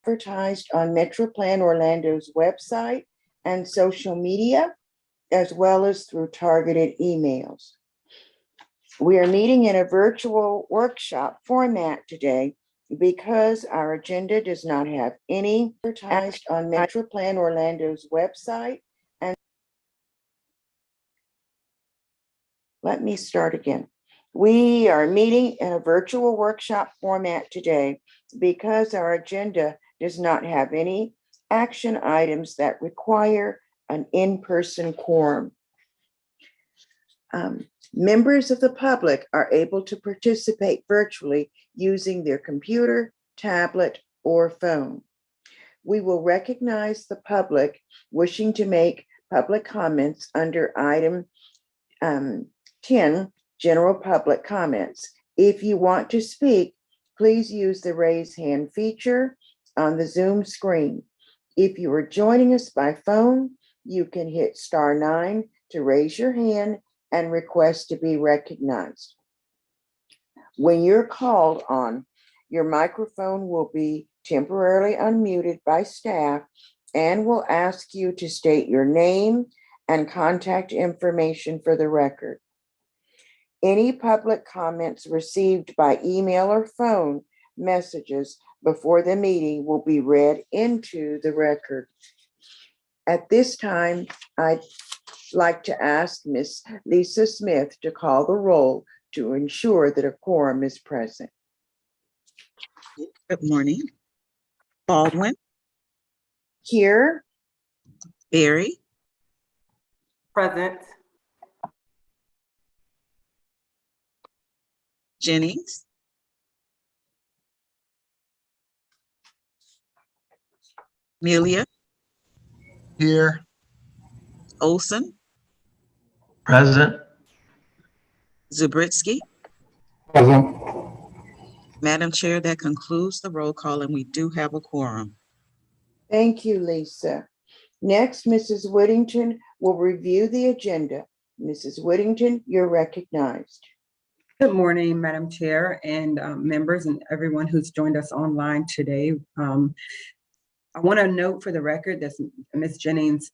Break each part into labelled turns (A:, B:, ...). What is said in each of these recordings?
A: advertised on MetroPlan Orlando's website and social media, as well as through targeted emails. We are meeting in a virtual workshop format today because our agenda does not have any advertised on MetroPlan Orlando's website. And let me start again. We are meeting in a virtual workshop format today because our agenda does not have any action items that require an in-person quorum. Members of the public are able to participate virtually using their computer, tablet, or phone. We will recognize the public wishing to make public comments under item 10, general public comments. If you want to speak, please use the raise hand feature on the Zoom screen. If you are joining us by phone, you can hit *9 to raise your hand and request to be recognized. When you're called on, your microphone will be temporarily unmuted by staff and will ask you to state your name and contact information for the record. Any public comments received by email or phone messages before the meeting will be read into the record. At this time, I'd like to ask Ms. Lisa Smith to call the roll to ensure that a quorum is present.
B: Good morning. Baldwin.
A: Here.
B: Berry.
C: Present.
B: Jennings. Melia.
D: Here.
B: Olson.
D: Present.
B: Zubritsky.
D: Present.
B: Madam Chair, that concludes the roll call and we do have a quorum.
A: Thank you, Lisa. Next, Mrs. Whittington will review the agenda. Mrs. Whittington, you're recognized.
C: Good morning, Madam Chair and members and everyone who's joined us online today. I want to note for the record that Ms. Jennings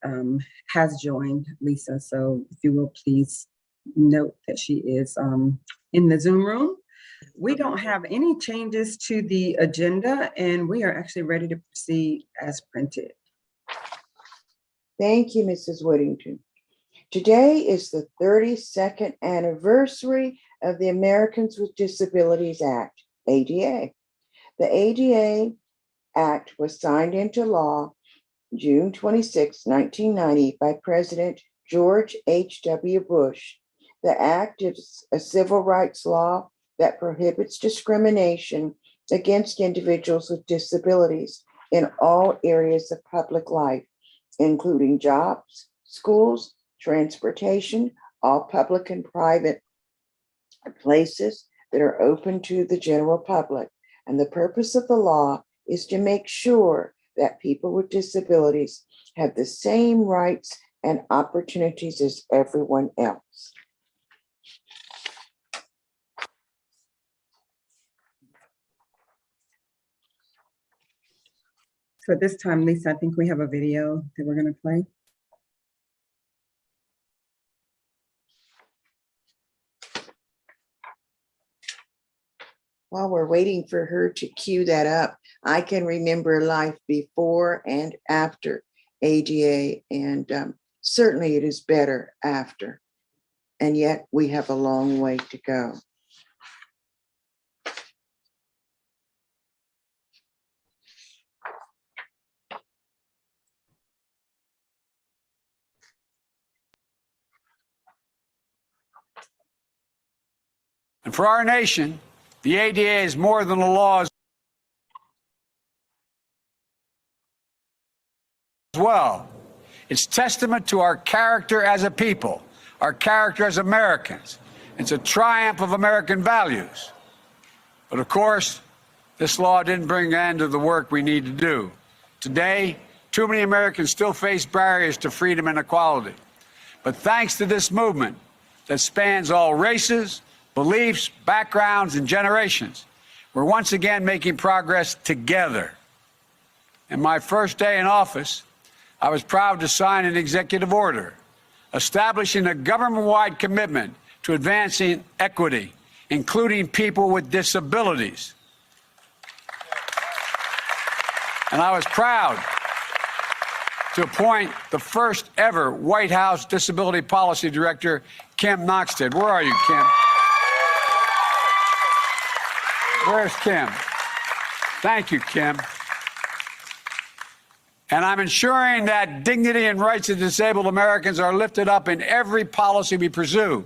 C: has joined Lisa, so if you will please note that she is in the Zoom room. We don't have any changes to the agenda and we are actually ready to proceed as printed.
A: Thank you, Mrs. Whittington. Today is the 32nd anniversary of the Americans with Disabilities Act, ADA. The ADA Act was signed into law June 26, 1990 by President George H.W. Bush. The act is a civil rights law that prohibits discrimination against individuals with disabilities in all areas of public life, including jobs, schools, transportation, all public and private places that are open to the general public. And the purpose of the law is to make sure that people with disabilities have the same rights and opportunities as everyone else.
C: So at this time, Lisa, I think we have a video that we're going to play.
A: While we're waiting for her to cue that up, I can remember life before and after ADA, and certainly it is better after. And yet we have a long way to go.
E: And for our nation, the ADA is more than a law as well. It's testament to our character as a people, our character as Americans. It's a triumph of American values. But of course, this law didn't bring an end to the work we need to do. Today, too many Americans still face barriers to freedom and equality. But thanks to this movement that spans all races, beliefs, backgrounds, and generations, we're once again making progress together. In my first day in office, I was proud to sign an executive order establishing a government-wide commitment to advancing equity, including people with disabilities. And I was proud to appoint the first ever White House Disability Policy Director, Kim Noxted. Where are you, Kim? Where's Kim? Thank you, Kim. And I'm ensuring that dignity and rights of disabled Americans are lifted up in every policy we pursue,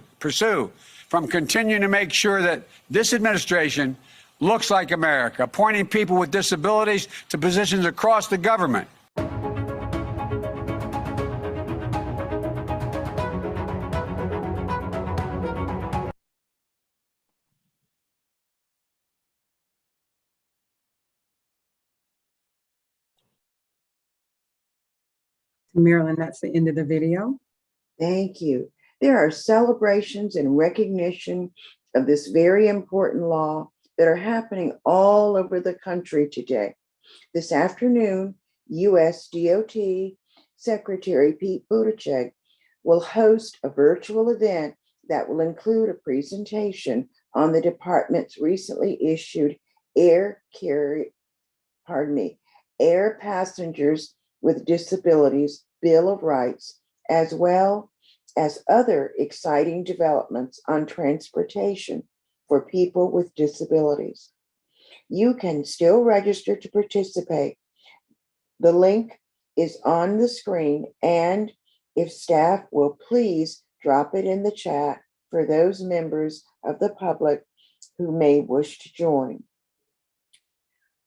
E: from continuing to make sure that this administration looks like America, appointing people with disabilities to positions across the government.
C: Marilyn, that's the end of the video.
A: Thank you. There are celebrations and recognition of this very important law that are happening all over the country today. This afternoon, U.S. DOT Secretary Pete Buttigieg will host a virtual event that will include a presentation on the department's recently issued air passengers with disabilities Bill of Rights, as well as other exciting developments on transportation for people with disabilities. You can still register to participate. The link is on the screen, and if staff will please drop it in the chat for those members of the public who may wish to join.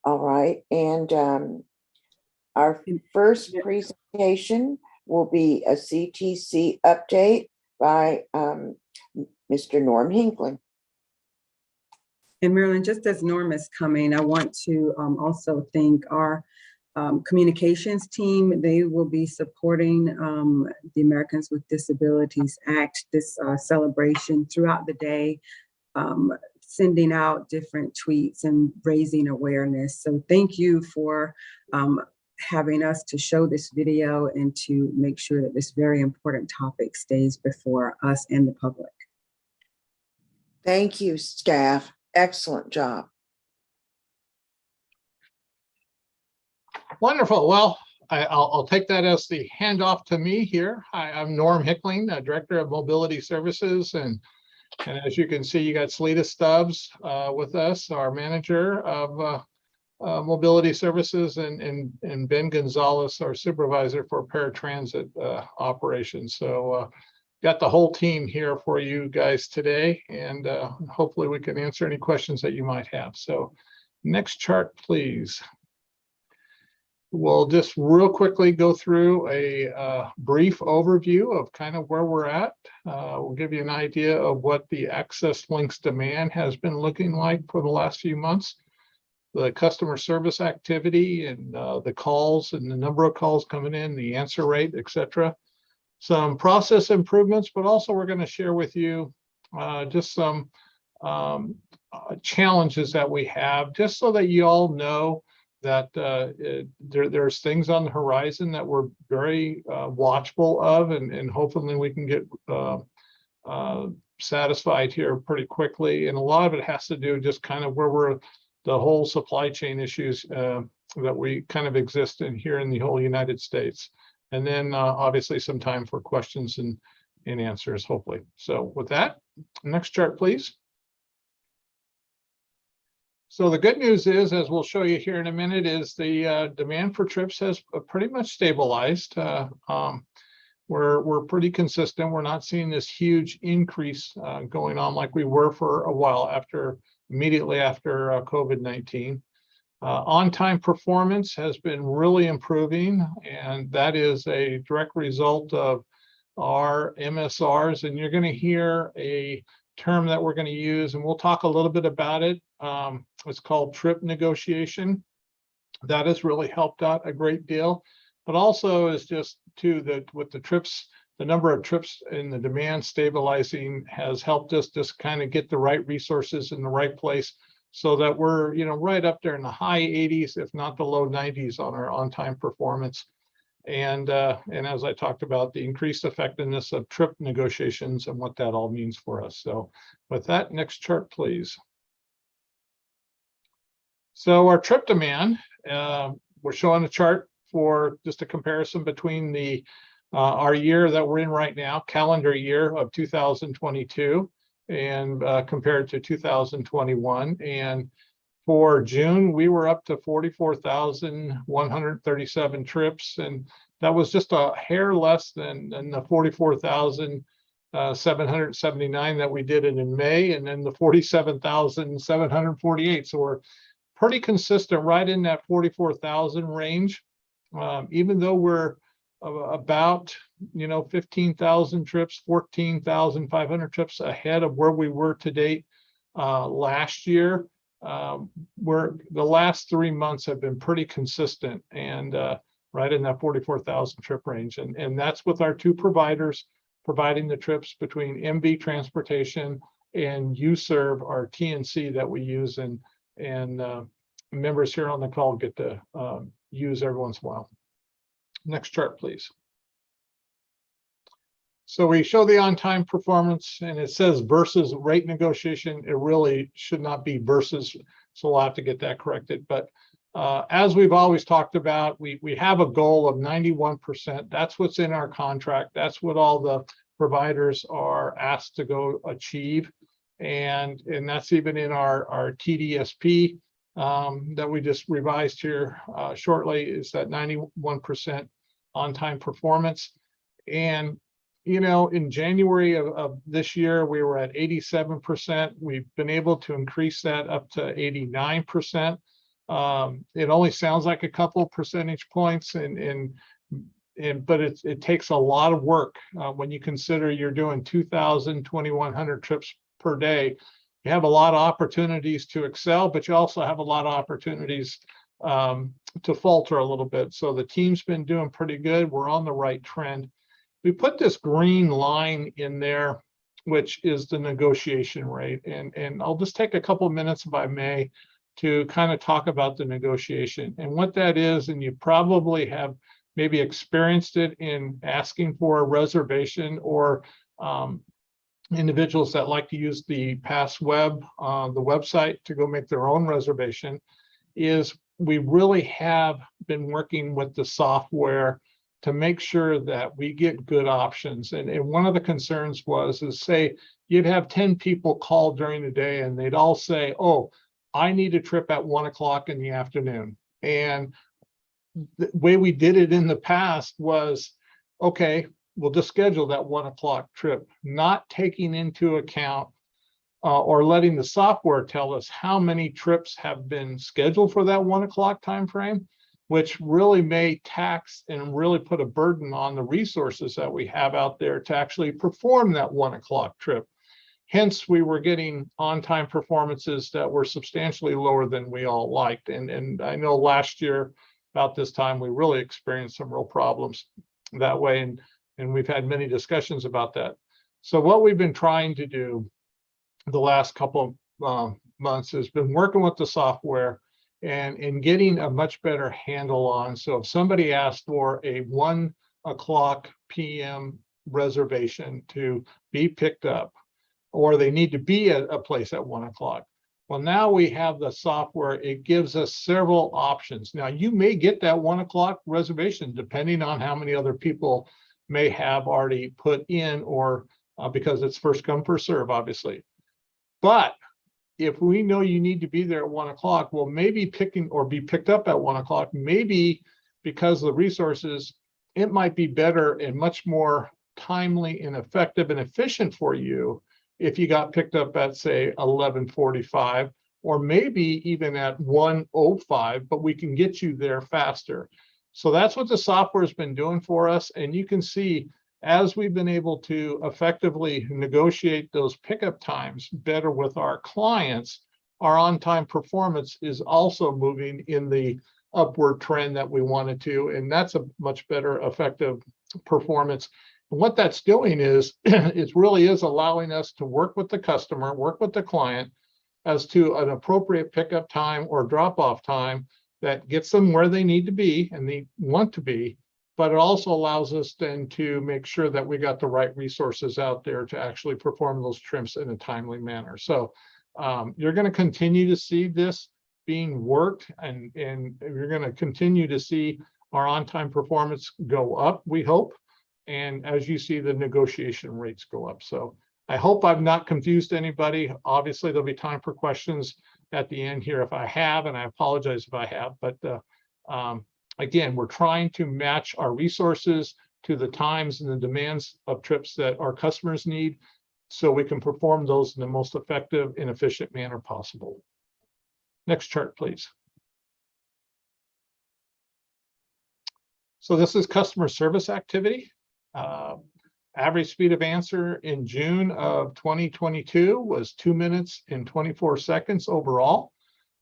A: All right, and our first presentation will be a CTC update by Mr. Norm Hinckley.
C: And Marilyn, just as Norm is coming, I want to also thank our communications team. They will be supporting the Americans with Disabilities Act, this celebration throughout the day, sending out different tweets and raising awareness. So thank you for having us to show this video and to make sure that this very important topic stays before us and the public.
A: Thank you, staff. Excellent job.
D: Wonderful. Well, I'll take that as the handoff to me here. Hi, I'm Norm Hickling, Director of Mobility Services. And as you can see, you got Selita Stubbs with us, our manager of Mobility Services, and Ben Gonzalez, our supervisor for paratransit operations. So got the whole team here for you guys today, and hopefully we can answer any questions that you might have. So next chart, please. We'll just real quickly go through a brief overview of kind of where we're at. We'll give you an idea of what the Access Links demand has been looking like for the last few months, the customer service activity and the calls and the number of calls coming in, the answer rate, etc. Some process improvements, but also we're going to share with you just some challenges that we have, just so that you all know that there's things on the horizon that we're very watchful of, and hopefully we can get satisfied here pretty quickly. And a lot of it has to do just kind of where we're, the whole supply chain issues that we kind of exist in here in the whole United States. And then obviously some time for questions and answers, hopefully. So with that, next chart, please. So the good news is, as we'll show you here in a minute, is the demand for trips has pretty much stabilized. We're pretty consistent. We're not seeing this huge increase going on like we were for a while immediately after COVID-19. On-time performance has been really improving, and that is a direct result of our MSRs. And you're going to hear a term that we're going to use, and we'll talk a little bit about it. It's called trip negotiation. That has really helped out a great deal, but also is just with the trips, the number of trips and the demand stabilizing has helped us just kind of get the right resources in the right place so that we're, right up there in the high 80s, if not the low 90s on our on-time performance. And as I talked about, the increased effectiveness of trip negotiations and what that all means for us. So with that, next chart, please. So our trip demand, we're showing a chart for just a comparison between the our year that we're in right now, calendar year of 2022, and compared to 2021. And for June, we were up to 44,137 trips, and that was just a hair less than the 44,779 that we did in May, and then the 47,748. So we're pretty consistent right in that 44,000 range, even though we're about 15,000 trips, 14,500 trips ahead of where we were to date last year. Where the last 3 months have been pretty consistent and right in that 44,000 trip range, and that's with our two providers providing the trips between MV Transportation and UServe, our TNC that we use, and members here on the call get to use every once in a while. Next chart, please. So we show the on-time performance, and it says versus rate negotiation. It really should not be versus, so we'll have to get that corrected. But as we've always talked about, we have a goal of 91%. That's what's in our contract. That's what all the providers are asked to go achieve. And that's even in our TDSP that we just revised here shortly, is that 91% on-time performance. And in January of this year, we were at 87%. We've been able to increase that up to 89%. It only sounds like a couple percentage points, but it takes a lot of work when you consider you're doing 2,000, 2,100 trips per day. You have a lot of opportunities to excel, but you also have a lot of opportunities to falter a little bit. So the team's been doing pretty good. We're on the right trend. We put this green line in there, which is the negotiation rate. And I'll just take a couple of minutes, if I may, to kind of talk about the negotiation and what that is. And you probably have maybe experienced it in asking for a reservation, or individuals that like to use the PassWeb, the website, to go make their own reservation. Is we really have been working with the software to make sure that we get good options. And one of the concerns is say you'd have 10 people call during the day and they'd all say, oh, I need a trip at 1 o'clock in the afternoon. And the way we did it in the past was, okay, we'll just schedule that 1 o'clock trip, not taking into account or letting the software tell us how many trips have been scheduled for that 1 o'clock time frame, which really may tax and really put a burden on the resources that we have out there to actually perform that 1 o'clock trip. Hence, we were getting on-time performances that were substantially lower than we all liked. And I know last year, about this time, we really experienced some real problems that way. And we've had many discussions about that. So what we've been trying to do the last couple of months has been working with the software and getting a much better handle on. So if somebody asked for a 1 o'clock p.m. reservation to be picked up, or they need to be at a place at 1 o'clock. Well, now we have the software. It gives us several options. Now, you may get that 1 o'clock reservation depending on how many other people may have already put in, or because it's first come, first serve, obviously. But if we know you need to be there at 1 o'clock, well, maybe picking or be picked up at 1 o'clock, maybe because of the resources, it might be better and much more timely and effective and efficient for you if you got picked up at, say, 11:45, or maybe even at 1:05, but we can get you there faster. So that's what the software has been doing for us. And you can see, as we've been able to effectively negotiate those pickup times better with our clients, our on-time performance is also moving in the upward trend that we wanted to. And that's a much better effective performance. And what that's doing is, it really is allowing us to work with the customer, work with the client as to an appropriate pickup time or drop-off time that gets them where they need to be and they want to be, but it also allows us then to make sure that we got the right resources out there to actually perform those trips in a timely manner. So you're going to continue to see this being worked, and you're going to continue to see our on-time performance go up, we hope. And as you see, the negotiation rates go up. So I hope I've not confused anybody. Obviously, there'll be time for questions at the end here if I have, and I apologize if I have. But again, we're trying to match our resources to the times and the demands of trips that our customers need, so we can perform those in the most effective and efficient manner possible. Next chart, please. So this is customer service activity. Average speed of answer in June of 2022 was 2 minutes and 24 seconds overall.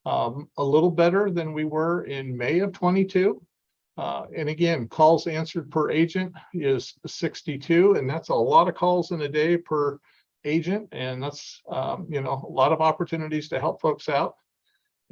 D: A little better than we were in May of 22. And again, calls answered per agent is 62, and that's a lot of calls in a day per agent. And that's, you know, a lot of opportunities to help folks out.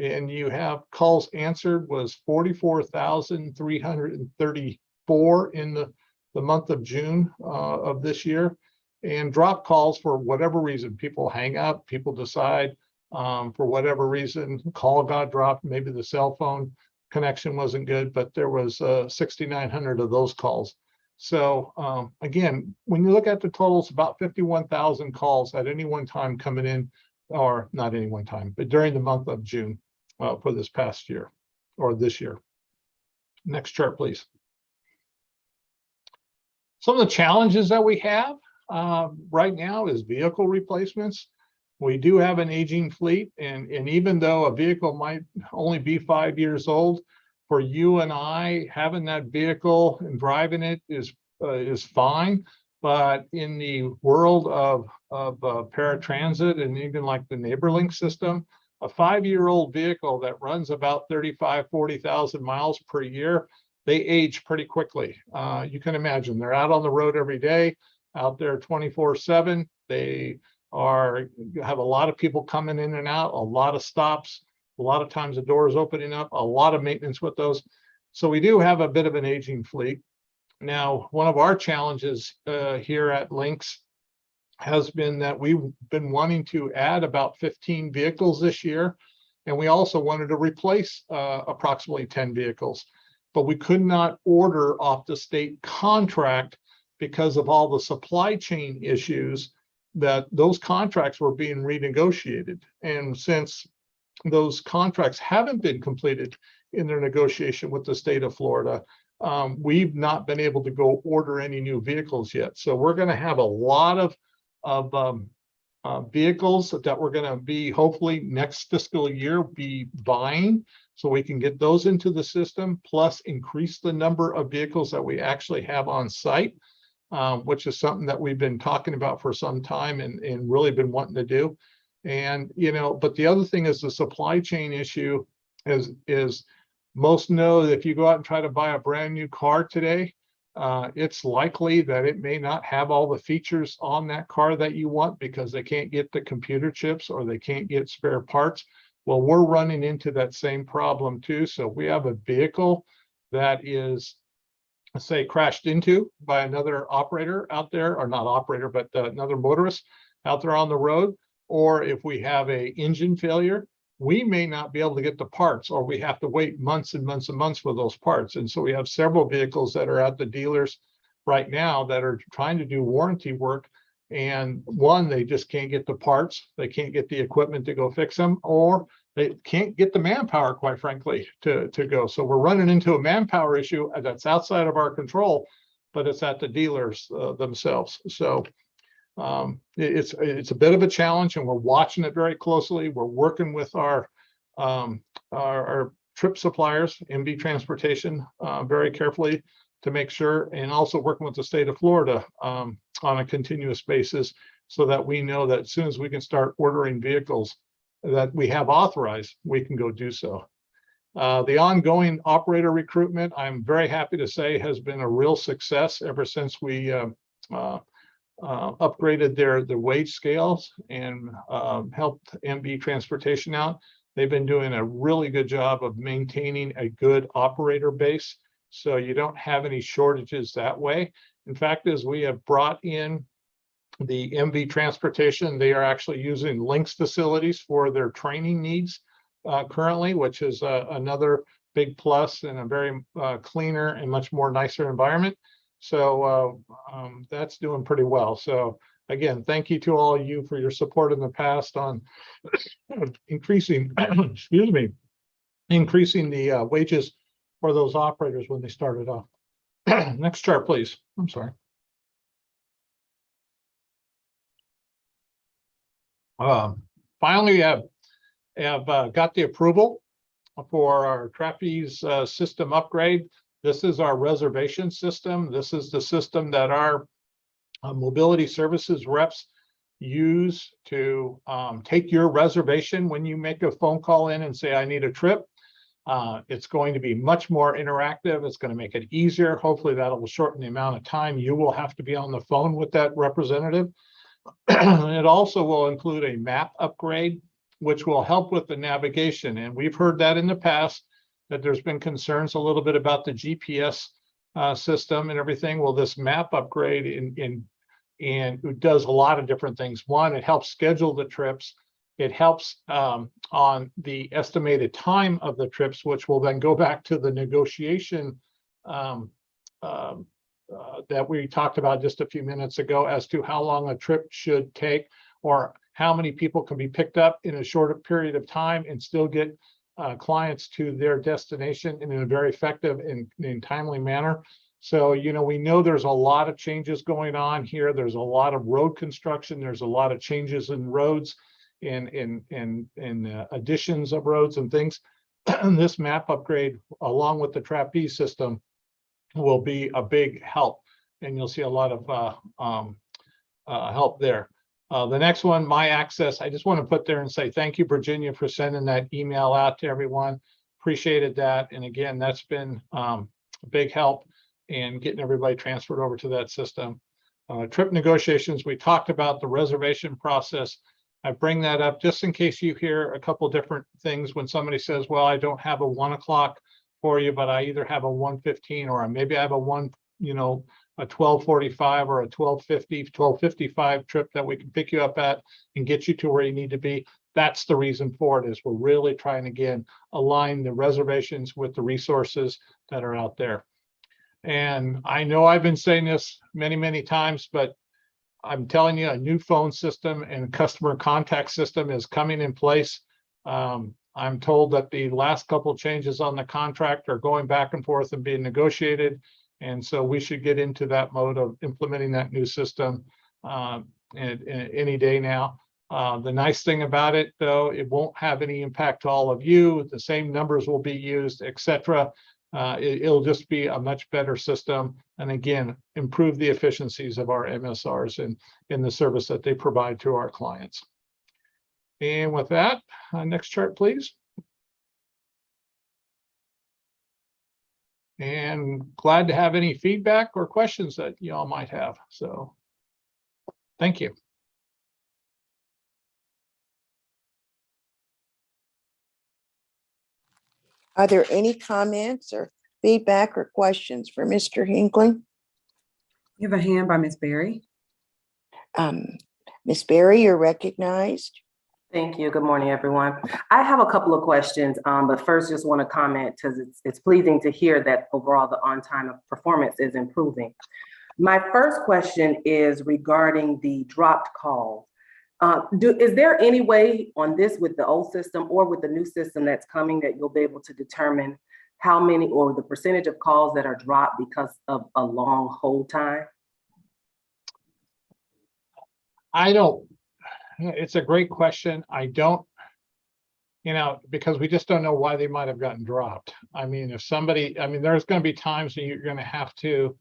D: And you have calls answered was 44,334 in the month of June of this year. And drop calls, for whatever reason, people hang up, people decide for whatever reason, call got dropped, maybe the cell phone connection wasn't good, but there was 6,900 of those calls. So again, when you look at the totals, about 51,000 calls at any one time coming in, or not any one time, but during the month of June for this past year or this year. Next chart, please. Some of the challenges that we have right now is vehicle replacements. We do have an aging fleet, and even though a vehicle might only be 5 years old, for you and I, having that vehicle and driving it is fine. But in the world of paratransit and even like the NeighborLink system, a 5-year-old vehicle that runs about 40,000 miles per year, they age pretty quickly. You can imagine they're out on the road every day, out there 24/7. They have a lot of people coming in and out, a lot of stops, a lot of times the doors opening up, a lot of maintenance with those. So we do have a bit of an aging fleet. Now, one of our challenges here at Lynx has been that we've been wanting to add about 15 vehicles this year, and we also wanted to replace approximately 10 vehicles, but we could not order off the state contract because of all the supply chain issues, that those contracts were being renegotiated. And since those contracts haven't been completed in their negotiation with the state of Florida, we've not been able to go order any new vehicles yet. So we're going to have a lot of vehicles that we're going to be, hopefully next fiscal year, be buying, so we can get those into the system, plus increase the number of vehicles that we actually have on site, which is something that we've been talking about for some time and really been wanting to do. And, you know, but the other thing is the supply chain issue is most know that if you go out and try to buy a brand new car today, it's likely that it may not have all the features on that car that you want because they can't get the computer chips or they can't get spare parts. Well, we're running into that same problem too. So we have a vehicle that is, say, crashed into by another operator out there, or not operator, but another motorist out there on the road. Or if we have an engine failure, we may not be able to get the parts, or we have to wait months and months and months for those parts. And so we have several vehicles that are at the dealers right now that are trying to do warranty work. And one, they just can't get the parts. They can't get the equipment to go fix them, or they can't get the manpower, quite frankly, to go. So we're running into a manpower issue that's outside of our control, but it's at the dealers themselves. So it's a bit of a challenge, and we're watching it very closely. We're working with our trip suppliers, MB Transportation, very carefully to make sure, and also working with the state of Florida on a continuous basis, so that we know that as soon as we can start ordering vehicles that we have authorized, we can go do so. The ongoing operator recruitment, I'm very happy to say, has been a real success ever since we upgraded their wage scales and helped MB Transportation out. They've been doing a really good job of maintaining a good operator base, so you don't have any shortages that way. In fact, as we have brought in the MV Transportation, they are actually using Lynx facilities for their training needs currently, which is another big plus and a very cleaner and much more nicer environment. So that's doing pretty well. So again, thank you to all of you for your support in the past on increasing, excuse me, increasing the wages for those operators when they started off. Next chart, please. I'm sorry. Finally, have got the approval for our trapeze system upgrade. This is our reservation system. This is the system that our mobility services reps use to take your reservation when you make a phone call in and say, I need a trip. It's going to be much more interactive. It's going to make it easier. Hopefully that will shorten the amount of time you will have to be on the phone with that representative. It also will include a map upgrade, which will help with the navigation. And we've heard that in the past, that there's been concerns a little bit about the GPS system and everything. Well, this map upgrade and it does a lot of different things. One, it helps schedule the trips. It helps on the estimated time of the trips, which will then go back to the negotiation that we talked about just a few minutes ago as to how long a trip should take, or how many people can be picked up in a shorter period of time and still get clients to their destination in a very effective and timely manner. So, you know, we know there's a lot of changes going on here. There's a lot of road construction. There's a lot of changes in roads and additions of roads and things. This map upgrade, along with the trapeze system, will be a big help, and you'll see a lot of help there. The next one, My Access, I just want to put there and say thank you, Virginia, for sending that email out to everyone. Appreciated that. And again, that's been a big help in getting everybody transferred over to that system. Trip negotiations, we talked about the reservation process. I bring that up just in case you hear a couple different things when somebody says, well, I don't have a 1 o'clock for you, but I either have a 1:15 or maybe I have a 12:45 or a 12:50, 12:55 trip that we can pick you up at and get you to where you need to be. That's the reason for it, is we're really trying, again, align the reservations with the resources that are out there. And I know I've been saying this many, many times, but I'm telling you, a new phone system and customer contact system is coming in place. I'm told that the last couple of changes on the contract are going back and forth and being negotiated. And so we should get into that mode of implementing that new system any day now. The nice thing about it, though, it won't have any impact to all of you. The same numbers will be used, etc. It'll just be a much better system. And again, improve the efficiencies of our MSRs and in the service that they provide to our clients. And with that, next chart, please. And glad to have any feedback or questions that y'all might have. So thank you.
A: Are there any comments or feedback or questions for Mr. Hinckley?
C: You have a hand by Ms. Berry.
A: Ms. Berry, you're recognized.
F: Thank you. Good morning, everyone. I have a couple of questions, but first just want to comment because it's pleasing to hear that overall the on-time performance is improving. My first question is regarding the dropped calls. Is there any way on this with the old system or with the new system that's coming that you'll be able to determine how many or the percentage of calls that are dropped because of a long hold time?
D: It's a great question. I don't, because we just don't know why they might have gotten dropped. I mean, there's going to be times when you're going to have to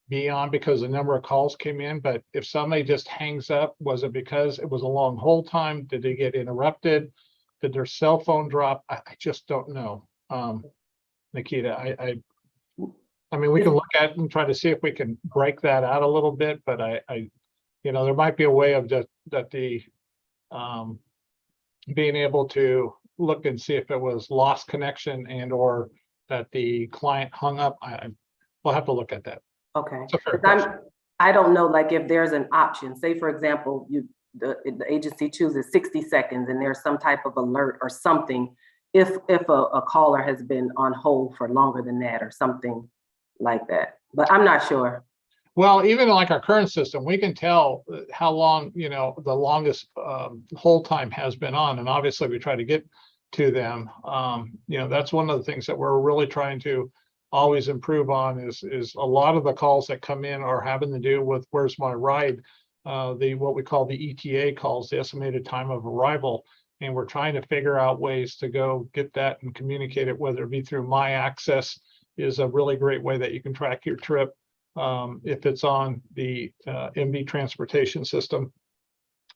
D: be on because the number of calls came in, but if somebody just hangs up, was it because it was a long hold time? Did they get interrupted? Did their cell phone drop? I just don't know. Nikita, I mean, we can look at it and try to see if we can break that out a little bit, but there might be a way of that the being able to look and see if it was lost connection and or that the client hung up. We'll have to look at that.
F: Okay.
D: It's a fair
F: 'Cause
D: question.
F: I don't know, like if there's an option, say for example, the agency chooses 60 seconds and there's some type of alert or something, if a caller has been on hold for longer than that or something like that, but I'm not sure.
D: Well, even like our current system, we can tell how long, the longest hold time has been on. And obviously we try to get to them. That's one of the things that we're really trying to always improve on is a lot of the calls that come in are having to do with where's my ride, what we call the ETA calls, the estimated time of arrival. And we're trying to figure out ways to go get that and communicate it, whether it be through My Access is a really great way that you can track your trip. If it's on the MB transportation system.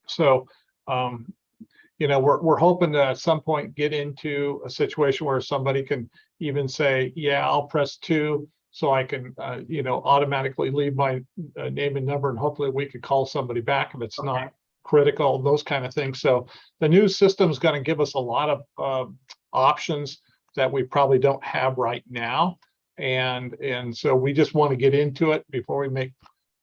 D: So, we're hoping to at some point get into a situation where somebody can even say, yeah, I'll press 2 so I can, automatically leave my name and number, and hopefully we could call somebody back if it's not critical, those kind of things. So the new system is going to give us a lot of options that we probably don't have right now. And so we just want to get into it before we make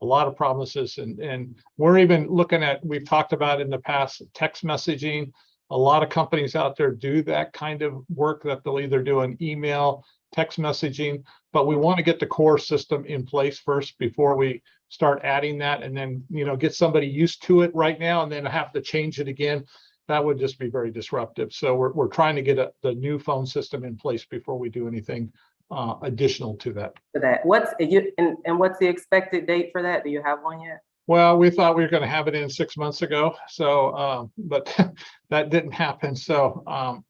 D: a lot of promises. And we're even looking at, we've talked about in the past, text messaging. A lot of companies out there do that kind of work, that they'll either do an email, text messaging, but we want to get the core system in place first before we start adding that, and then, get somebody used to it right now and then have to change it again. That would just be very disruptive. So we're trying to get the new phone system in place before we do anything additional to that.
F: What's the expected date for that? Do you have one yet?
D: Well, we thought we were going to have it in 6 months ago. So, but that didn't happen. So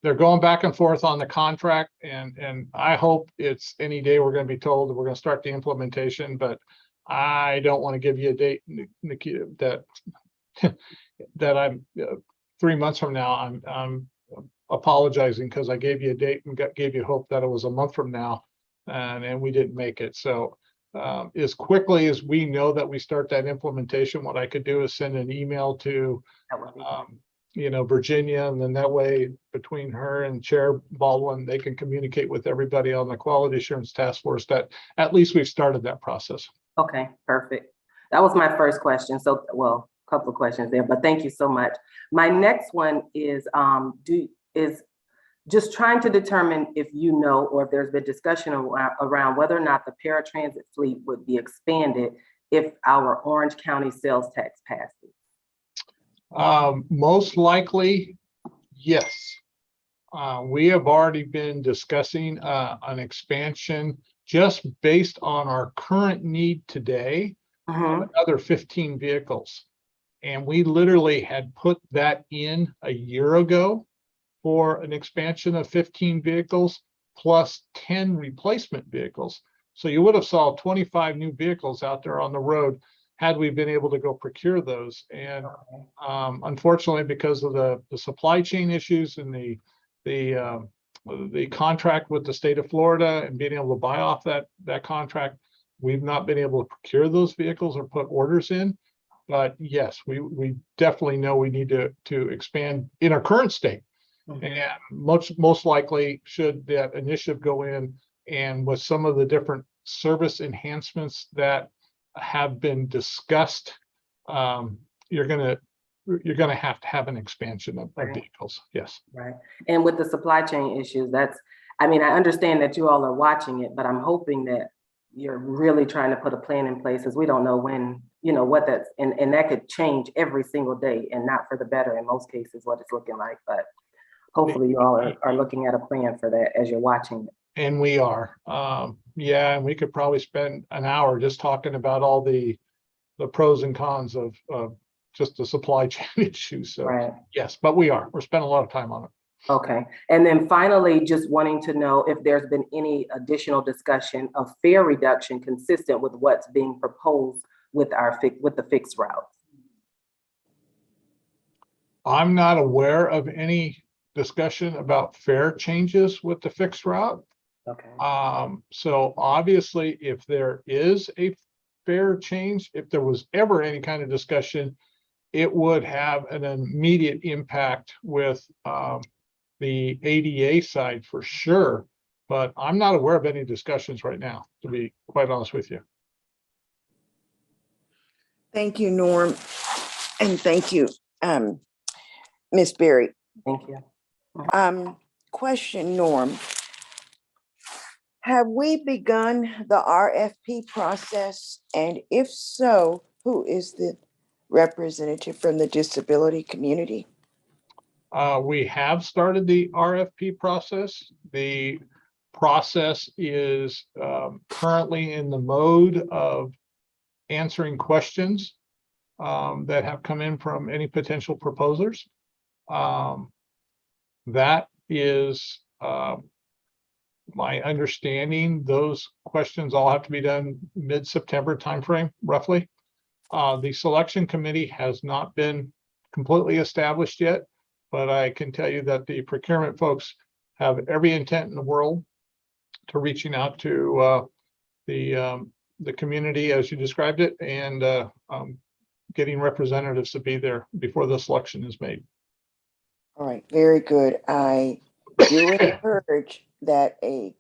D: they're going back and forth on the contract, and I hope it's any day we're going to be told that we're going to start the implementation. But I don't want to give you a date, Nikki, that I'm 3 months from now. I'm apologizing because I gave you a date and gave you hope that it was a month from now, and we didn't make it. So as quickly as we know that we start that implementation, what I could do is send an email to Virginia, and then that way between her and Chair Baldwin, they can communicate with everybody on the Quality Assurance Task Force that at least we've started that process.
F: Okay, perfect. That was my first question. So, well, a couple of questions there, but thank you so much. My next one is just trying to determine if or if there's been discussion around whether or not the paratransit fleet would be expanded if our Orange County sales tax passes.
D: Most likely, yes. We have already been discussing an expansion just based on our current need today of another 15 vehicles. And we literally had put that in a year ago for an expansion of 15 vehicles plus 10 replacement vehicles. So you would have saw 25 new vehicles out there on the road had we been able to go procure those. And unfortunately, because of the supply chain issues and the contract with the state of Florida and being able to buy off that contract, we've not been able to procure those vehicles or put orders in. But yes, we definitely know we need to expand in our current state. And most likely, should that initiative go in, and with some of the different service enhancements that have been discussed, you're gonna have to have an expansion of vehicles. Yes.
F: Right. And with the supply chain issues, I understand that you all are watching it, but I'm hoping that you're really trying to put a plan in place, as we don't know when, what that's, and that could change every single day, and not for the better in most cases, what it's looking like. But hopefully you all are looking at a plan for that as you're watching it.
D: And we are, and we could probably spend an hour just talking about all the pros and cons of just the supply chain issues. So yes, but we're spending a lot of time on it.
F: Okay. And then finally, just wanting to know if there's been any additional discussion of fare reduction consistent with what's being proposed with the fixed routes.
D: I'm not aware of any discussion about fare changes with the fixed route.
F: Okay.
D: So obviously, if there is a fare change, if there was ever any kind of discussion, it would have an immediate impact with the ADA side for sure. But I'm not aware of any discussions right now, to be quite honest with you.
A: Thank you, Norm. And thank you, Ms. Berry.
F: Thank you.
A: Question, Norm. Have we begun the RFP process? And if so, who is the representative from the disability community?
D: We have started the RFP process. The process is currently in the mode of answering questions that have come in from any potential proposers. That is my understanding. Those questions all have to be done mid-September timeframe, roughly. The selection committee has not been completely established yet, but I can tell you that the procurement folks have every intent in the world to reaching out to the community as you described it, and getting representatives to be there before the selection is made.
A: All right, very good. I do encourage that a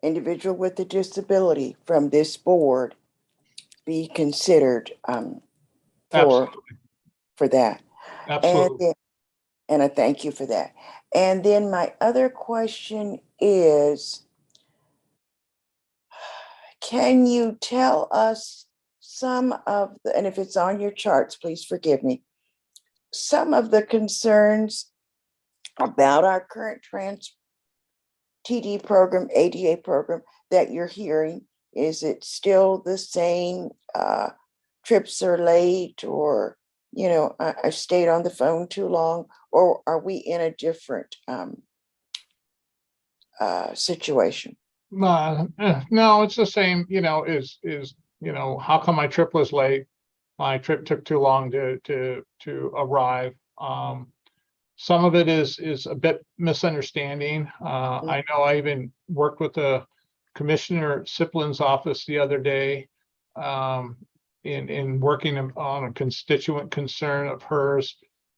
A: individual with a disability from this board be considered for that.
D: Absolutely.
A: And I thank you for that. And then my other question is, can you tell us some of the, and if it's on your charts, please forgive me, some of the concerns about our current TD program, ADA program that you're hearing? Is it still the same? Trips are late, or, you know, I've stayed on the phone too long, or are we in a different situation?
D: No, it's the same, you know, you know, how come my trip was late? My trip took too long to arrive. Some of it is a bit misunderstanding. I know I even worked with the Commissioner Siplin's office the other day in working on a constituent concern of hers,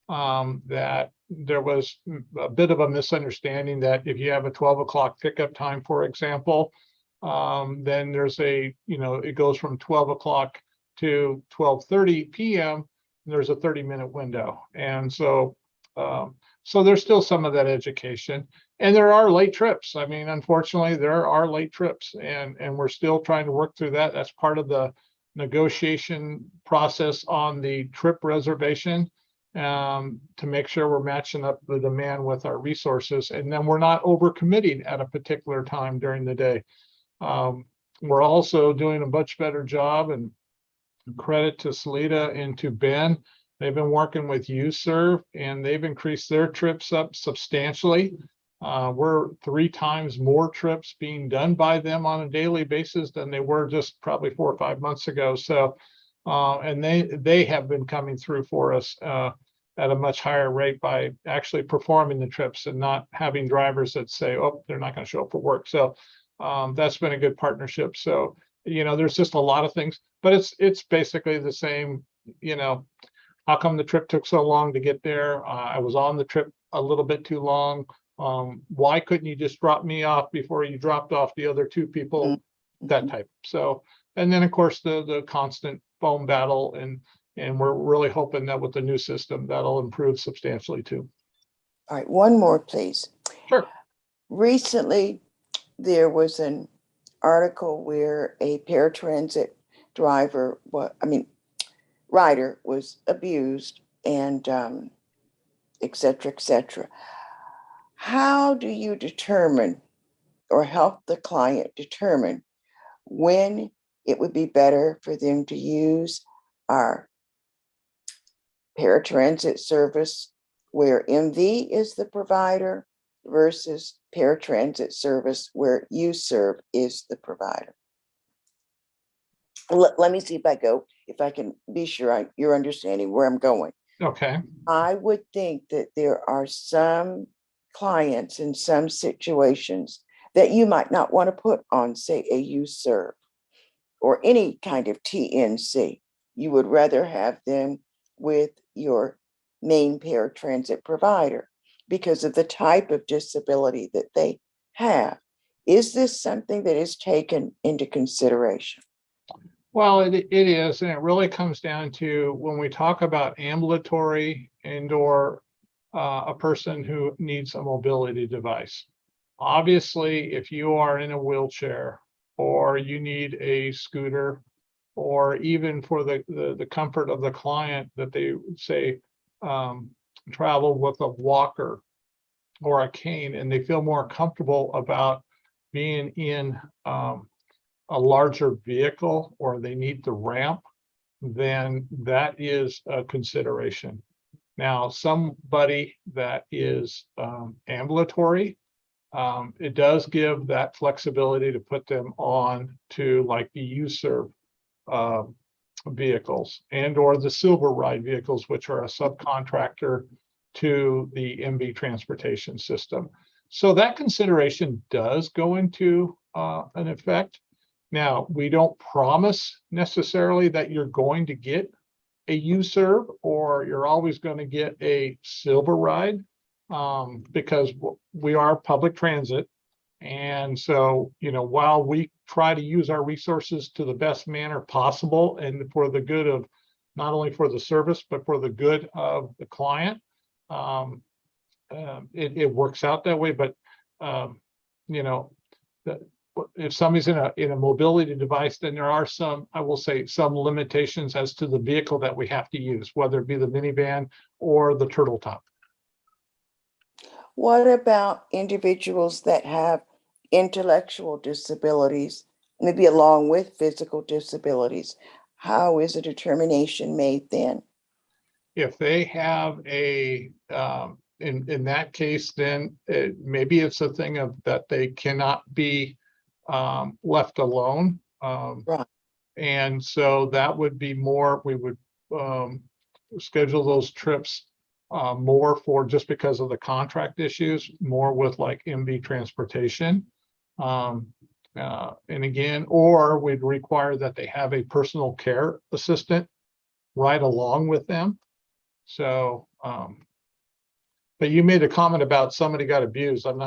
D: that there was a bit of a misunderstanding that if you have a 12 o'clock pickup time, for example, then there's a, you know, it goes from 12 o'clock to 12:30 p.m. There's a 30-minute window. And so there's still some of that education, and there are late trips. I mean, unfortunately, there are late trips, and we're still trying to work through that. That's part of the negotiation process on the trip reservation, to make sure we're matching up the demand with our resources, and then we're not overcommitting at a particular time during the day. We're also doing a much better job, and credit to Salida and to Ben. They've been working with UServe, and they've increased their trips up substantially. We're 3 times more trips being done by them on a daily basis than they were just probably 4 or 5 months ago. So, and they have been coming through for us at a much higher rate by actually performing the trips and not having drivers that say, oh, they're not going to show up for work. So that's been a good partnership. So, you know, there's just a lot of things, but it's basically the same. You know, how come the trip took so long to get there? I was on the trip a little bit too long. Why couldn't you just drop me off before you dropped off the other 2 people? That type. So, and then of course the constant phone battle, and we're really hoping that with the new system that'll improve substantially too.
A: All right, one more, please.
D: Sure.
A: Recently, there was an article where a paratransit driver, rider, was abused, and et cetera, et cetera. How do you determine or help the client determine when it would be better for them to use our paratransit service where MV is the provider versus paratransit service where UServe is the provider? Let me see if I can be sure you're understanding where I'm going.
D: Okay.
A: I would think that there are some clients in some situations that you might not want to put on, say, a UServe or any kind of TNC. You would rather have them with your main paratransit provider because of the type of disability that they have. Is this something that is taken into consideration?
D: Well, it is, and it really comes down to when we talk about ambulatory and/or a person who needs a mobility device. Obviously, if you are in a wheelchair or you need a scooter, or even for the comfort of the client that they say travel with a walker or a cane, and they feel more comfortable about being in a larger vehicle, or they need the ramp, then that is a consideration. Now, somebody that is ambulatory, it does give that flexibility to put them on to like the U-Serve vehicles and/or the Silver Ride vehicles, which are a subcontractor to the MB transportation system. So that consideration does go into an effect. Now, we don't promise necessarily that you're going to get a U-Serve or you're always going to get a Silver Ride, because we are public transit. And so, while we try to use our resources to the best manner possible and for the good of not only for the service, but for the good of the client, it works out that way. But, if somebody's in a mobility device, then there are some, I will say, some limitations as to the vehicle that we have to use, whether it be the minivan or the turtle top.
A: What about individuals that have intellectual disabilities, maybe along with physical disabilities? How is a determination made then?
D: If they have in that case, then maybe it's a thing of that they cannot be left alone.
A: Right.
D: And so that would be more, we would schedule those trips more for, just because of the contract issues, more with like MB transportation. And again, or we'd require that they have a personal care assistant right along with them. So, but you made a comment about somebody got abused. I'm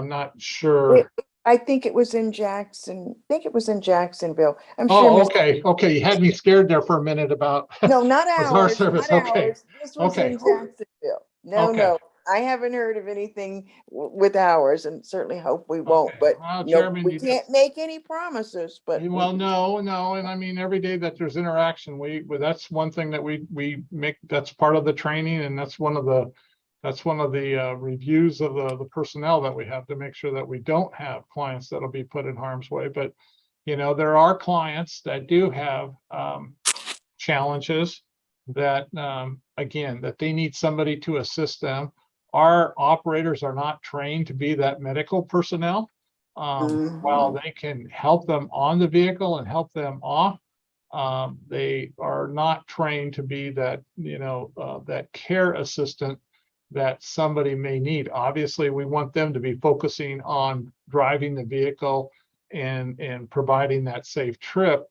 D: not sure.
A: I think it was in Jackson. I think it was in Jacksonville. I'm
D: Oh,
A: sure.
D: okay. Okay. You had me scared there for a minute about.
A: No, not
D: Bizarre
A: ours.
D: service.
A: Not
D: Okay.
A: ours. This was
D: Okay.
A: in Jacksonville. No,
D: Okay.
A: no. I haven't heard of anything with ours, and certainly hope we won't.
D: Okay.
A: But
D: Well,
A: no,
D: Chairman,
A: we
D: you
A: can't make any promises. But we
D: well,
A: can-
D: no, and I mean, every day that there's interaction, that's one thing that we make, that's part of the training, and that's one of the reviews of the personnel that we have to make sure that we don't have clients that'll be put in harm's way. But there are clients that do have challenges that again, that they need somebody to assist them. Our operators are not trained to be that medical personnel. While they can help them on the vehicle and help them off, they are not trained to be that, that care assistant that somebody may need. Obviously, we want them to be focusing on driving the vehicle and providing that safe trip.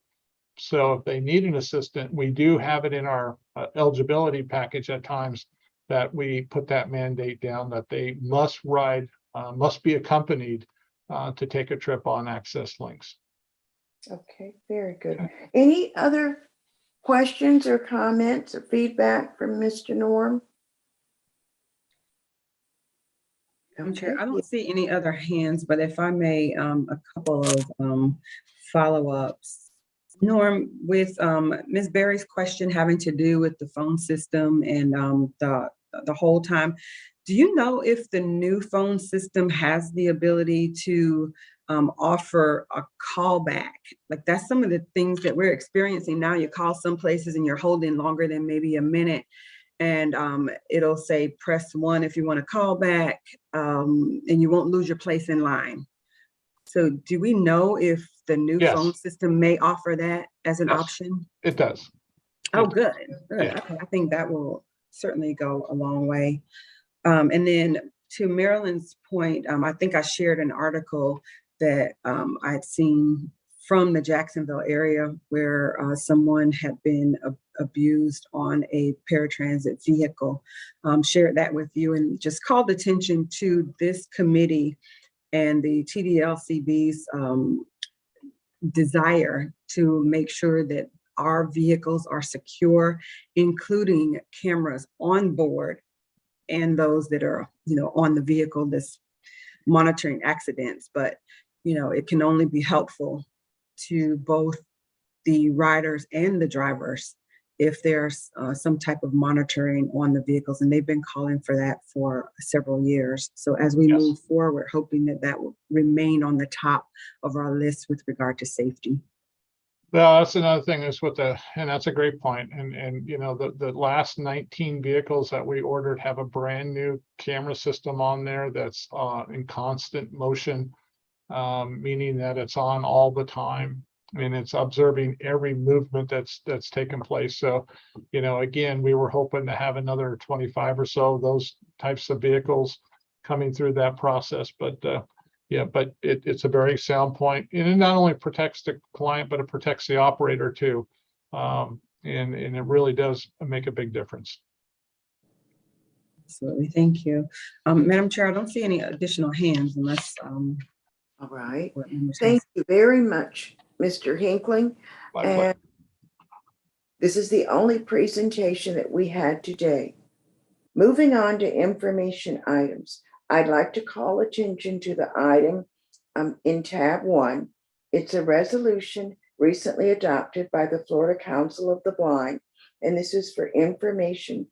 D: So if they need an assistant, we do have it in our eligibility package at times that we put that mandate down that they must ride, must be accompanied to take a trip on access links.
A: Okay, very good. Any other questions or comments or feedback from Mr. Norm?
C: Chair, I don't see any other hands, but if I may, a couple of follow-ups. Norm, with Ms. Berry's question having to do with the phone system and the whole time, do you know if the new phone system has the ability to offer a callback? Like, that's some of the things that we're experiencing now. You call some places and you're holding longer than maybe a minute, and it'll say press 1 if you want to call back, and you won't lose your place in line. So do we know if the new
D: Yes.
C: phone system may offer that as an option?
D: It does.
C: Oh, good.
D: Yeah.
C: Okay, I think that will certainly go a long way. And then to Marilyn's point, I think I shared an article that I'd seen from the Jacksonville area where someone had been abused on a paratransit vehicle. Shared that with you and just called attention to this committee and the TDLCB's desire to make sure that our vehicles are secure, including cameras on board and those that are, on the vehicle that's monitoring accidents. But, it can only be helpful to both the riders and the drivers if there's some type of monitoring on the vehicles. And they've been calling for that for several years. So as we
D: Yes.
C: move forward, hoping that that will remain on the top of our list with regard to safety.
D: Well, that's another thing is and that's a great point. And the last 19 vehicles that we ordered have a brand new camera system on there that's in constant motion, meaning that it's on all the time and it's observing every movement that's taken place. So, again, we were hoping to have another 25 or so of those types of vehicles coming through that process, but but it's a very sound point, and it not only protects the client, but it protects the operator too. And it really does make a big difference.
C: Absolutely, thank you. Madam Chair, I don't see any additional hands unless.
A: All right.
C: board members
A: Thank
C: have-
A: you very much, Mr. Hinkling.
D: My pleasure.
A: And this is the only presentation that we had today. Moving on to information items, I'd like to call attention to the item in tab 1. It's a resolution recently adopted by the Florida Council of the Blind, and this is for information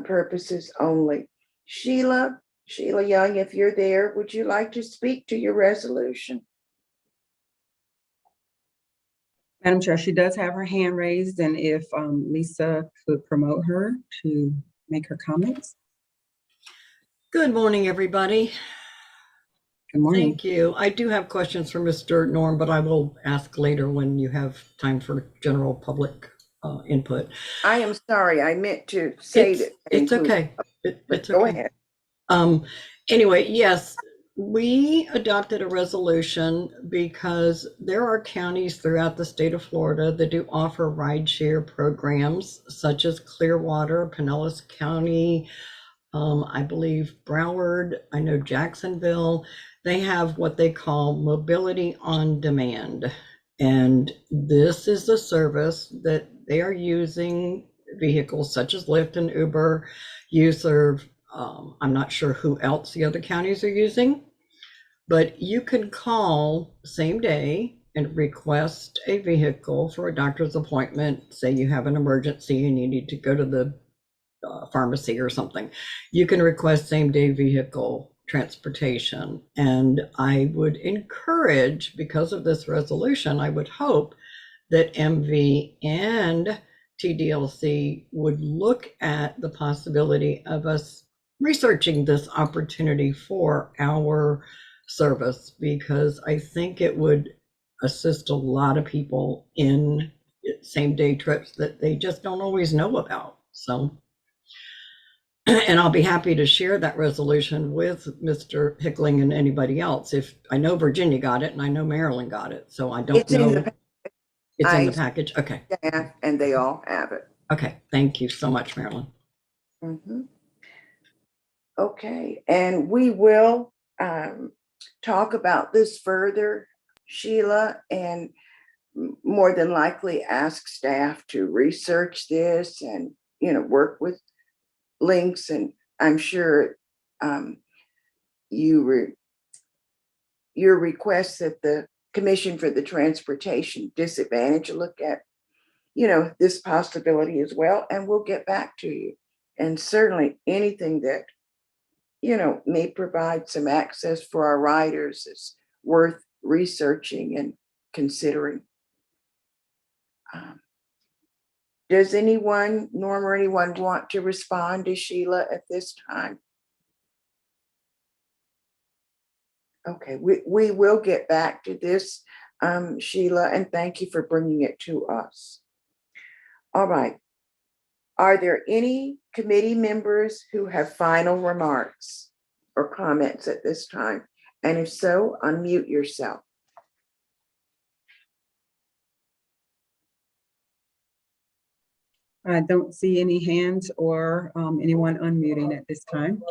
A: purposes only. Sheila Young, if you're there, would you like to speak to your resolution?
C: Madam Chair, she does have her hand raised, and if Lisa could promote her to make her comments.
G: Good morning, everybody.
C: Good morning.
G: Thank you. I do have questions for Mr. Norm, but I will ask later when you have time for general public input.
A: I am sorry, I meant to say that.
G: It's okay.
A: But
G: It's
A: go
G: okay.
A: ahead.
G: Anyway, yes, we adopted a resolution because there are counties throughout the state of Florida that do offer rideshare programs such as Clearwater, Pinellas County, I believe Broward, I know Jacksonville. They have what they call mobility on demand. And this is a service that they are using vehicles such as Lyft and Uber. You serve, I'm not sure who else the other counties are using, but you can call same day and request a vehicle for a doctor's appointment. Say you have an emergency and you need to go to the pharmacy or something. You can request same day vehicle transportation. And I would encourage, because of this resolution, I would hope that MV and TDLC would look at the possibility of us researching this opportunity for our service, because I think it would assist a lot of people in same day trips that they just don't always know about. So, and I'll be happy to share that resolution with Mr. Hickling and anybody else. If I know Virginia got it and I know Maryland got it, so I don't
A: It's in
G: know.
A: the
G: It's in the
A: I-
G: package. Okay.
A: staff, and they all have it.
G: Okay. Thank you so much, Marilyn.
A: Mhm. Okay, and we will talk about this further, Sheila, and more than likely ask staff to research this and, work with links. And I'm sure your request that the Commission for the Transportation Disadvantage look at, this possibility as well, and we'll get back to you. And certainly anything that, may provide some access for our riders is worth researching and considering. Does anyone, Norm or anyone, want to respond to Sheila at this time? Okay, we will get back to this, Sheila, and thank you for bringing it to us. All right. Are there any committee members who have final remarks or comments at this time? And if so, unmute yourself.
C: I don't see any hands or anyone unmuting at this time.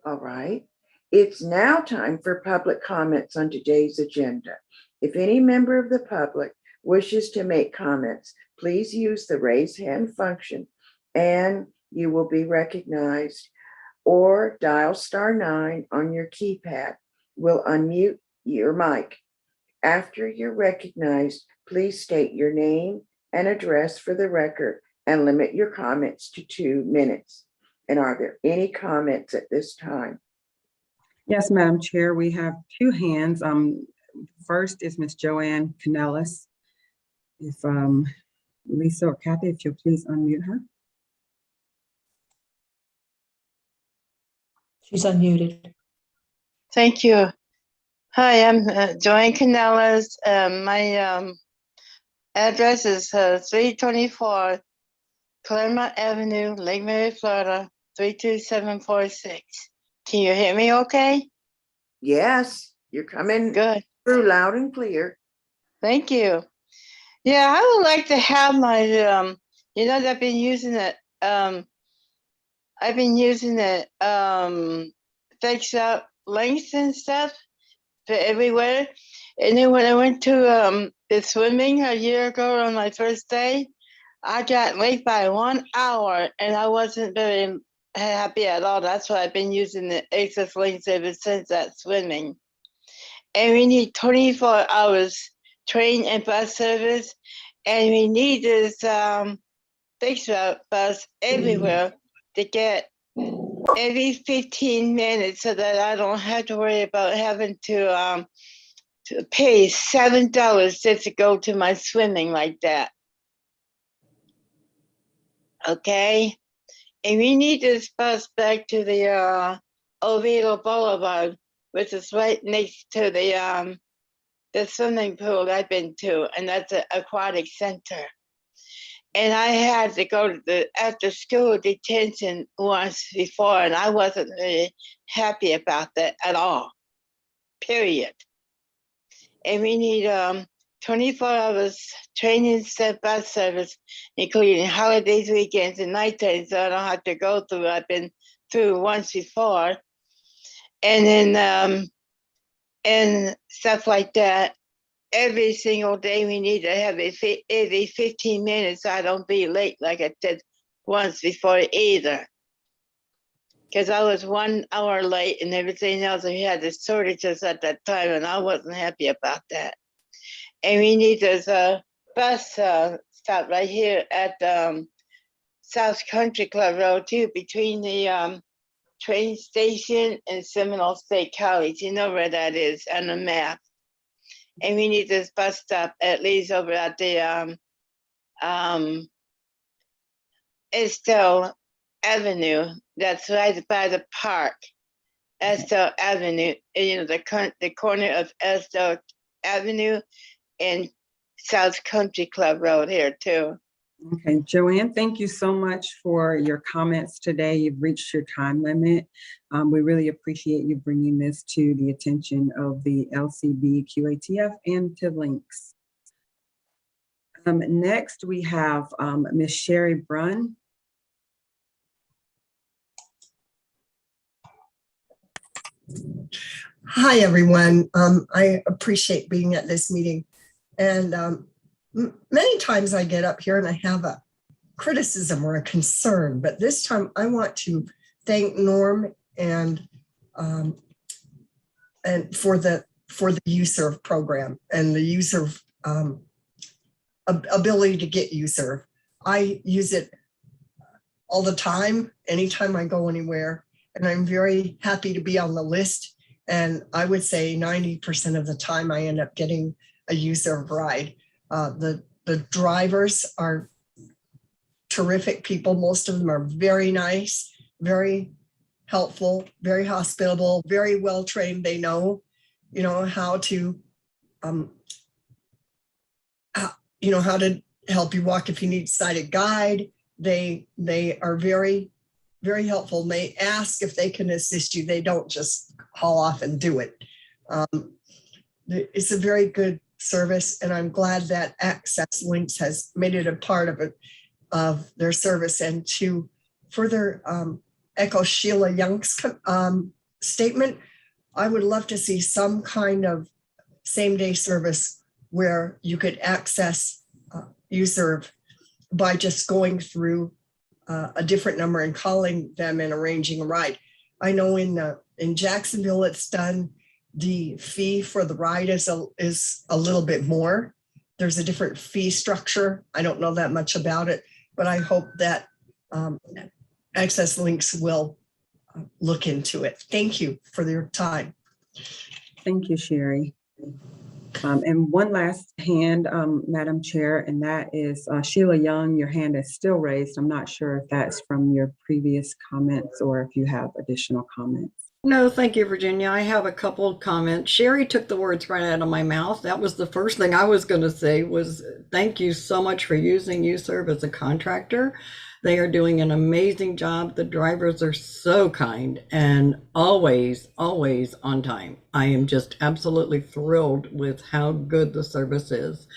A: All right. It's now time for public comments on today's agenda. If any member of the public wishes to make comments, please use the raise hand function and you will be recognized, or dial *9 on your keypad. We'll unmute your mic. After you're recognized, please state your name and address for the record and limit your comments to 2 minutes. And are there any comments at this time?
C: Yes, Madam Chair, we have 2 hands. First is Ms. Joanne Canellis. If Lisa or Kathy, if you'll please unmute her.
H: She's unmuted.
I: Thank you. Hi, I'm Joanne Canellis. My address is 324 Claremont Avenue, Lake Mary, Florida, 32746. Can you hear me okay?
A: Yes, you're coming
I: Good.
A: through loud and clear.
I: Thank you. Yeah, I would like to have my, I've been using it, fix up links and stuff for everywhere. And then when I went to the swimming a year ago on my first day, I got late by 1 hour and I wasn't very happy at all. That's why I've been using the access links ever since that swimming. And we need 24 hours train and bus service. And we need this fixed route bus everywhere to get every 15 minutes so that I don't have to worry about having to pay $7 just to go to my swimming like that. Okay? And we need this bus back to the Oviedo Boulevard, which is right next to the swimming pool I've been to, and that's an aquatic center. And I had to go to the after school detention once before, and I wasn't really happy about that at all, period. And we need 24 hours training bus service, including holidays, weekends, and night times, so I don't have to go through. I've been through once before. And then, and stuff like that. Every single day we need to have it every 15 minutes so I don't be late like I did once before either. Because I was 1 hour late and everything else, we had the shortages at that time and I wasn't happy about that. And we need this bus stop right here at South Country Club Road too, between the train station and Seminole State College. You know where that is on the map. And we need this bus stop at least over at the Estelle Avenue. That's right by the park, Estelle Avenue. The corner of Estelle Avenue and South Country Club Road here too.
C: Okay, Joanne, thank you so much for your comments today. You've reached your time limit. We really appreciate you bringing this to the attention of the LCB, QATF, and to Links. Next, we have Ms. Sherry Brunn.
J: Hi, everyone. I appreciate being at this meeting. And many times I get up here and I have a criticism or a concern, but this time I want to thank Norm and for the USERV program and the USERV ability to get USERV. I use it all the time, anytime I go anywhere, and I'm very happy to be on the list. And I would say 90% of the time I end up getting a USERV ride. The drivers are terrific people. Most of them are very nice, very helpful, very hospitable, very well trained. They know, how to, how to help you walk if you need sighted guide. They are very, very helpful. And they ask if they can assist you. They don't just haul off and do it. It's a very good service, and I'm glad that Access Links has made it a part of it. of their service. And to further echo Sheila Young's statement, I would love to see some kind of same-day service where you could access UServe by just going through a different number and calling them and arranging a ride. I know in Jacksonville it's done. The fee for the ride is a little bit more. There's a different fee structure. I don't know that much about it, but I hope that Access Links will look into it. Thank you for your time.
C: Thank you, Sherry. And one last hand, Madam Chair, and that is Sheila Young. Your hand is still raised. I'm not sure if that's from your previous comments or if you have additional comments.
G: No, thank you, Virginia. I have a couple of comments. Sherry took the words right out of my mouth. That was the first thing I was going to say was thank you so much for using UServe as a contractor. They are doing an amazing job. The drivers are so kind and always, always on time. I am just absolutely thrilled with how good the service is.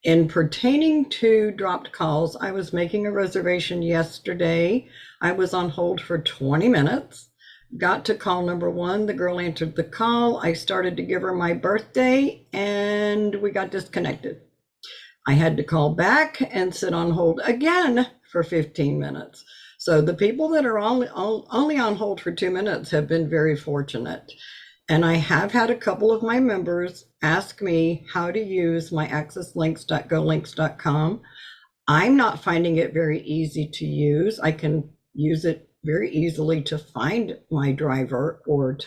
G: In pertaining to dropped calls, I was making a reservation yesterday. I was on hold for 20 minutes. Got to call number one. The girl answered the call. I started to give her my birthday and we got disconnected. I had to call back and sit on hold again for 15 minutes. So the people that are only on hold for 2 minutes have been very fortunate. And I have had a couple of my members ask me how to use my accesslinks.golinks.com. I'm not finding it very easy to use. I can use it very easily to find my driver or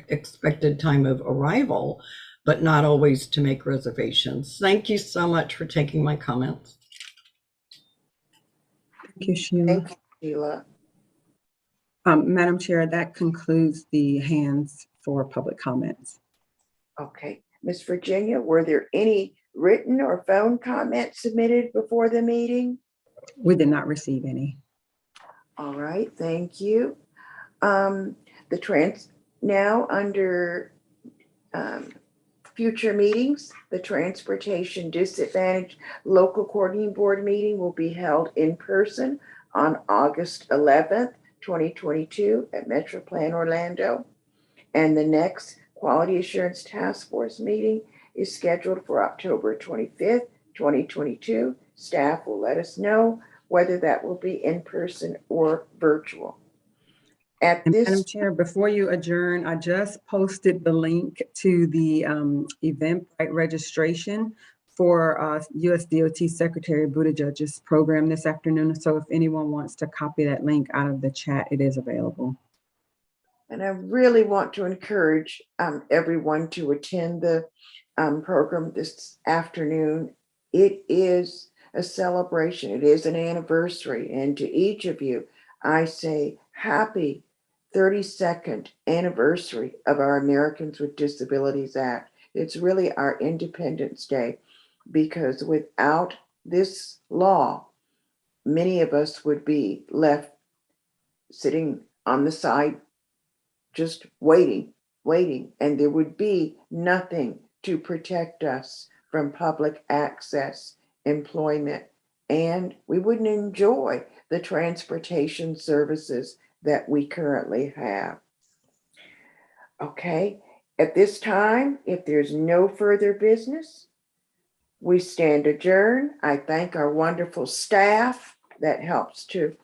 G: expected time of arrival, but not always to make reservations. Thank you so much for taking my comments.
C: Thank you, Sheila.
A: Thank you, Sheila.
C: Madam Chair, that concludes the hands for public comments.
A: Okay, Miss Virginia, were there any written or phone comments submitted before the meeting?
C: We did not receive any.
A: All right, thank you. Now under future meetings, the Transportation Disadvantaged Local Coordinating Board meeting will be held in person on August 11th, 2022 at Metroplan Orlando. And the next Quality Assurance Task Force meeting is scheduled for October 25th, 2022. Staff will let us know whether that will be in person or virtual.
C: Madam Chair, before you adjourn, I just posted the link to the Eventbrite registration for U.S. DOT Secretary Buttigieg's program this afternoon. So if anyone wants to copy that link out of the chat, it is available.
A: And I really want to encourage everyone to attend the program this afternoon. It is a celebration. It is an anniversary. And to each of you, I say happy 32nd anniversary of our Americans with Disabilities Act. It's really our Independence Day, because without this law, many of us would be left sitting on the side, just waiting, and there would be nothing to protect us from public access employment, and we wouldn't enjoy the transportation services that we currently have. Okay, at this time, if there's no further business, we stand adjourned. I thank our wonderful staff that helps to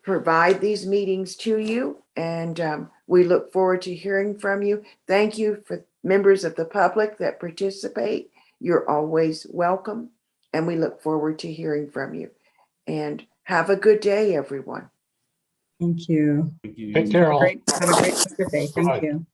A: provide these meetings to you, and we look forward to hearing from you. Thank you for members of the public that participate. You're always welcome, and we look forward to hearing from you. And have a good day, everyone.
C: Thank you.
D: Take care, all.
C: Have a great rest of your day. Thank
D: Bye.
C: you.